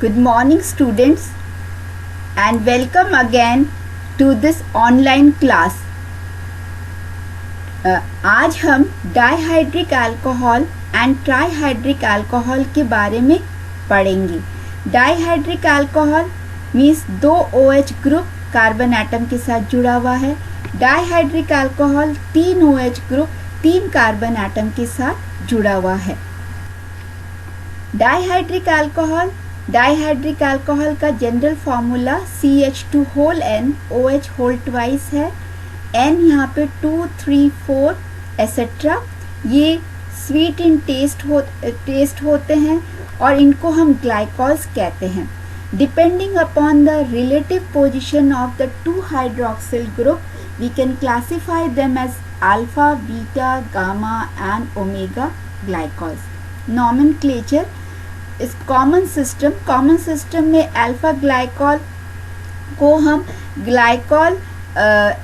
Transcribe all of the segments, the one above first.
Good morning students and welcome again to this online class. आज हम dihydric alcohol and trihydric alcohol के बारे में पढ़ेंगे. डाइहाइड्रिक अल्कोहल मीन्स दो OH ग्रुप कार्बन एटम के साथ जुड़ा हुआ है. Dihydric alcohol 3 OH group 3 carbon atom के साथ जुड़ा हुआ है. डाइहाइड्रिक अल्कोहल का general formula CH2 whole N OH whole twice है. N यहाँ पे 2, 3, 4 एसेट्रा. ये स्वीट इन टेस्ट होते हैं और इनको हम ग्लाइकॉल्स कहते हैं. Depending upon the relative position of the 2 hydroxyl group we can classify them as alpha, beta, gamma and omega glycols. Nomenclature इस कॉमन सिस्टम में अल्फा ग्लाइकॉल को हम ग्लाइकॉल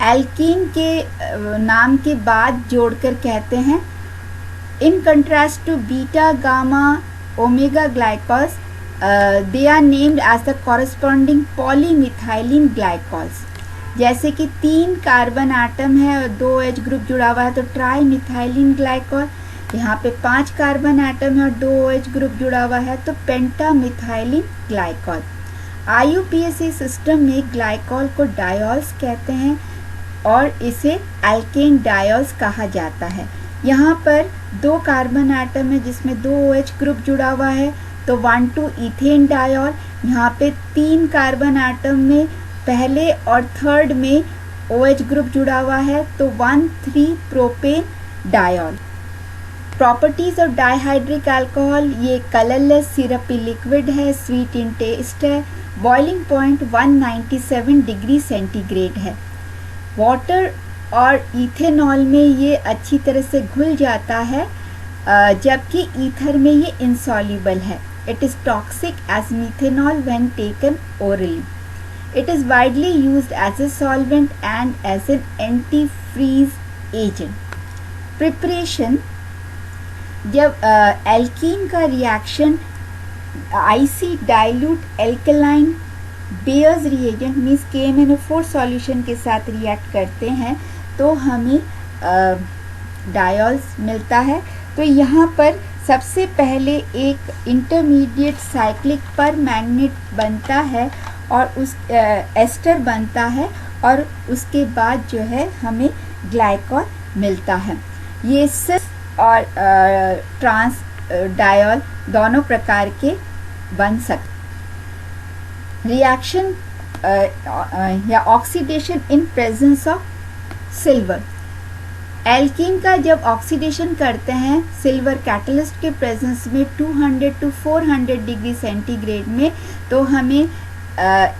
एल्कीन के नाम के बाद जोड़कर कहते हैं. In contrast to beta, gamma, omega glycols they are named as the corresponding polymethylene glycols. जैसे कि 3 कार्बन एटम है और 2 OH ग्रुप जुड़ा हुआ है तो ट्राई मिथाइलिन ग्लाइकॉल. यहाँ पे 5 कार्बन एटम है और 2 OH ग्रुप जुड़ा हुआ है तो पेंटा मिथाइलिन ग्लाइकॉल. IUPAC सिस्टम में ग्लाइकॉल को डायोल्स कहते हैं और इसे एल्केन डायोल्स कहा जाता है. यहाँ पर 2 कार्बन एटम है जिसमें 2 OH ग्रुप जुड़ा हुआ है तो 1,2 इथेन डायोल. यहाँ पे 3 कार्बन एटम में पहले और थर्ड में OH ग्रुप जुड़ा हुआ है तो 1,3 propane diol. Properties of dihydric alcohol, ये कलरलेस सिरपी लिक्विड है, स्वीट इन टेस्ट है, बॉइलिंग पॉइंट 197 डिग्री सेंटीग्रेड है. वाटर और इथेनॉल में ये अच्छी तरह से घुल जाता है जबकि ईथर में ये इंसॉल्युबल है. It is toxic as methanol when taken orally. It is widely used as a solvent and as an antifreeze agent. Preparation, जब एल्कीन का reaction IC dilute alkaline Baeyer's reagent means KMnO4 solution के साथ react करते हैं तो हमें diols मिलता है. तो यहाँ पर सबसे पहले एक इंटरमीडिएट साइक्लिक पर मैग्नेट बनता है और उस एस्टर बनता है और उसके बाद जो है हमें ग्लाइकॉल मिलता है. ये सिस और ट्रांस डायोल दोनों प्रकार के बन सकते. रिएक्शन या oxidation in presence of silver. Alkene का जब ऑक्सीडेशन करते हैं सिल्वर कैटलिस्ट के प्रेजेंस में 200 to 400 डिग्री सेंटीग्रेड में तो हमें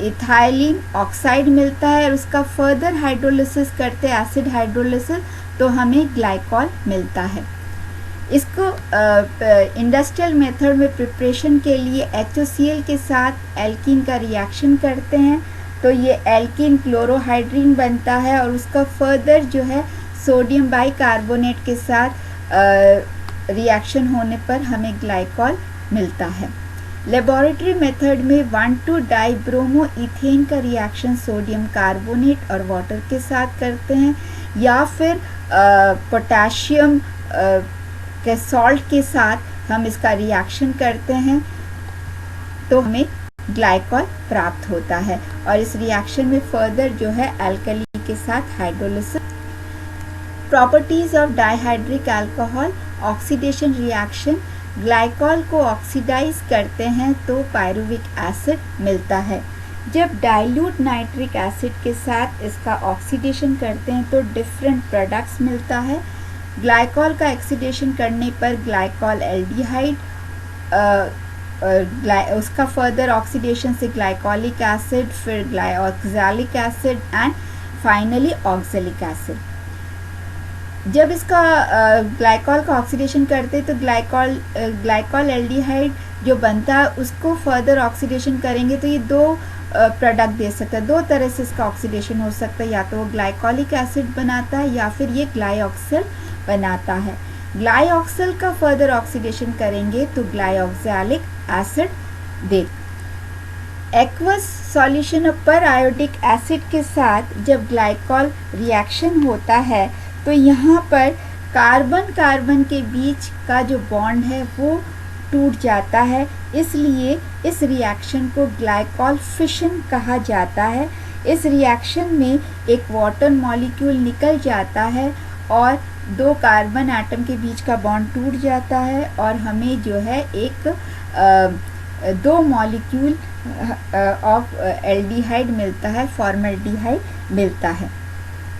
इथाइलिन ऑक्साइड मिलता है और उसका फर्दर हाइड्रोलिसिस करते हैं एसिड हाइड्रोलिसिस तो हमें ग्लाइकॉल मिलता है. इसको इंडस्ट्रियल मेथड में प्रिपरेशन के लिए HOCl के साथ एल्कीन का रिएक्शन करते हैं तो ये एल्कीन क्लोरोहाइड्रीन बनता है और उसका फर्दर जो है सोडियम बाइकार्बोनेट के साथ रिएक्शन होने पर हमें ग्लाइकॉल मिलता है. लेबोरेटरी मेथड में 1,2 डाइब्रोमो इथेन का रिएक्शन सोडियम कार्बोनेट और वाटर के साथ करते हैं या फिर पोटाशियम के सॉल्ट के साथ हम इसका रिएक्शन करते हैं तो हमें ग्लाइकॉल प्राप्त होता है और इस रिएक्शन में फर्दर जो है अल्कली के साथ hydrolysis. Properties of dihydric alcohol. Oxidation reaction, glycol को ऑक्सीडाइज करते हैं तो पायरुविक एसिड मिलता है. जब डाइल्यूट नाइट्रिक एसिड के साथ इसका ऑक्सीडेशन करते हैं तो डिफरेंट प्रोडक्ट्स मिलता है. ग्लाइकॉल का ऑक्सीडेशन करने पर ग्लाइकॉल एल्डिहाइड, उसका फर्दर ऑक्सीडेशन से ग्लाइकोलिक एसिड, फिर oxalic acid and finally oxalic acid. जब इसका ग्लाइकॉल का ऑक्सीडेशन करते तो ग्लाइकॉल एल्डिहाइड जो बनता है उसको फर्दर ऑक्सीडेशन करेंगे तो ये 2 प्रोडक्ट दे सकता है. 2 तरह से इसका ऑक्सीडेशन हो सकता है, या तो वो ग्लाइकोलिक एसिड बनाता है या फिर ये ग्लाइऑक्सिल बनाता है. ग्लाइऑक्सिल का फर्दर ऑक्सीडेशन करेंगे तो glyoxalic acid they. Aqueous solution of periodic acid के साथ जब ग्लाइकॉल रिएक्शन होता है तो यहाँ पर कार्बन कार्बन के बीच का जो बॉन्ड है वो टूट जाता है, इसलिए इस रिएक्शन को ग्लाइकॉल फिशन कहा जाता है। इस रिएक्शन में एक वाटर मॉलिक्यूल निकल जाता है और दो कार्बन एटम के बीच का बॉन्ड टूट जाता है और हमें जो है एक दो मॉलिक्यूल ऑफ एल्डिहाइड मिलता है, फॉर्मल्डिहाइड मिलता है।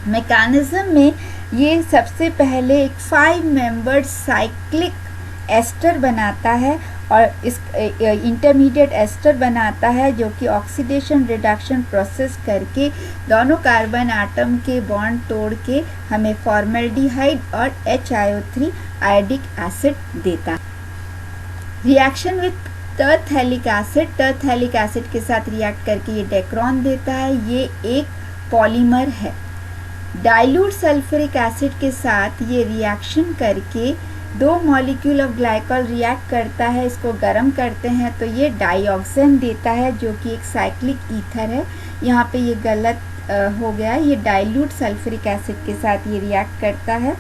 मैकेनिज्म में ये सबसे पहले एक 5 मेंबर्ड साइक्लिक एस्टर बनाता है और इस इंटरमीडिएट एस्टर बनाता है जो कि ऑक्सीडेशन रिडक्शन प्रोसेस करके दोनों कार्बन एटम के बॉन्ड तोड़ के हमें फॉर्मल्डिहाइड और HiO3 आयोडिक एसिड देता है। रिएक्शन विथ टर्थियलिक एसिड के साथ रिएक्ट करके ये डेक्रोन देता है, ये एक पॉलीमर है। डाइल्यूट सल्फ्यूरिक एसिड के साथ ये रिएक्शन करके दो मॉलिक्यूल ऑफ ग्लाइकॉल रिएक्ट करता है, इसको गर्म करते हैं तो ये डाइऑक्सेन देता है जो कि एक साइक्लिक ईथर है। यहाँ पे ये गलत हो गया, ये डाइल्यूट सल्फ्यूरिक एसिड के साथ ये रिएक्ट करता है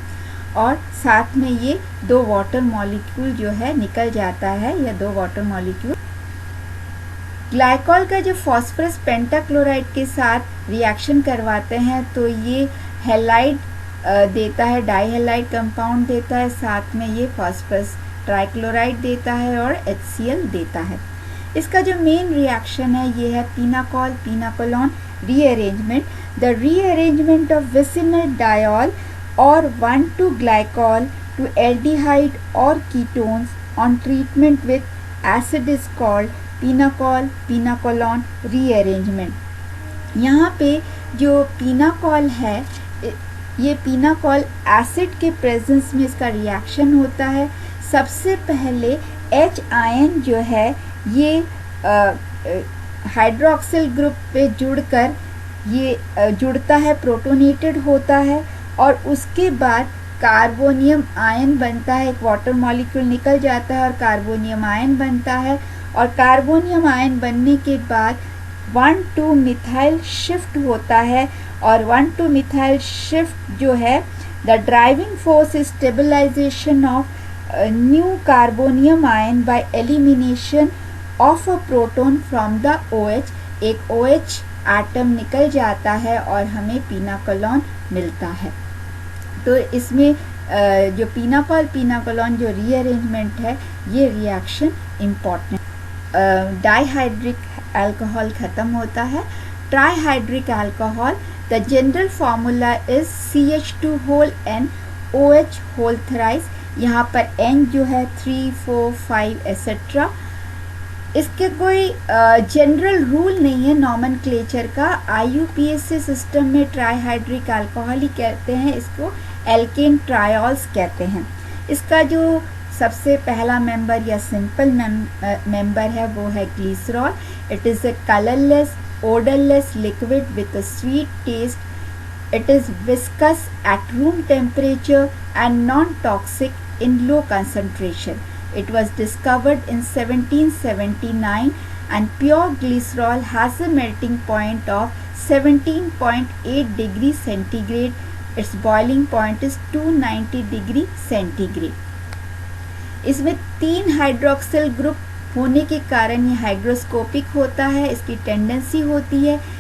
और साथ में ये दो वाटर मॉलिक्यूल जो है निकल जाता है, या दो वाटर मॉलिक्यूल। ग्लाइकॉल का जो फॉस्फरस पेंटाक्लोराइड के साथ रिएक्शन करवाते हैं तो ये हैलाइड देता है, डाइहैलाइड कंपाउंड देता है, साथ में ये फॉस्फरस ट्राइक्लोराइड देता है और HCl देता है। इसका जो मेन रिएक्शन है ये है pinacol pinacolone rearrangement. The rearrangement of vicinal diol or 1,2-glycol to aldehyde or ketones on treatment with acid is called pinacol pinacolon rearrangement। यहाँ पे जो पिनाकॉल है ये पिनाकॉल एसिड के प्रेजेंस में इसका रिएक्शन होता है। सबसे पहले H आयन जो है ये हाइड्रोक्सिल ग्रुप पे जुड़कर ये जुड़ता है, प्रोटोनेटेड होता है और उसके बाद कार्बोनियम आयन बनता है, एक वाटर मॉलिक्यूल निकल जाता है और कार्बोनियम आयन बनता है और कार्बोनियम आयन बनने के बाद 1,2 मिथाइल शिफ्ट होता है और 1,2 मिथाइल शिफ्ट जो है the driving force is stabilisation of new carbonium ion by elimination of a proton from the OH। एक OH एटम निकल जाता है और हमें पिनाकोलॉन मिलता है। तो इसमें जो पिनाकॉल पिनाकोलॉन जो रीअरेंजमेंट है ये रिएक्शन इम्पॉर्टेंट। डाइहाइड्रिक अल्कोहल ख़त्म होता है, trihydric alcohol. The general formula is CH2 whole N OH whole thrice. यहाँ पर N जो है 3, 4, 5 एसेट्रा। इसके कोई जनरल रूल नहीं है नॉमेनक्लेचर का। IUPAC सिस्टम में ट्राइहाइड्रिक अल्कोहल ही कहते हैं, इसको एल्केन ट्रायोल्स कहते हैं। इसका जो सबसे पहला मेंबर या सिंपल मेंबर है वो है glycerol. It is a colourless odorless liquid with a sweet taste. It is viscous at room temperature and non-toxic in low concentration. It was discovered in 1779 and pure glycerol has a melting point of 17.8 degrees centigrade. Its boiling point is 290 degree centigrade. इसमें 3 hydroxyl group होने के कारण ये hygroscopic होता है, इसकी tendency होती है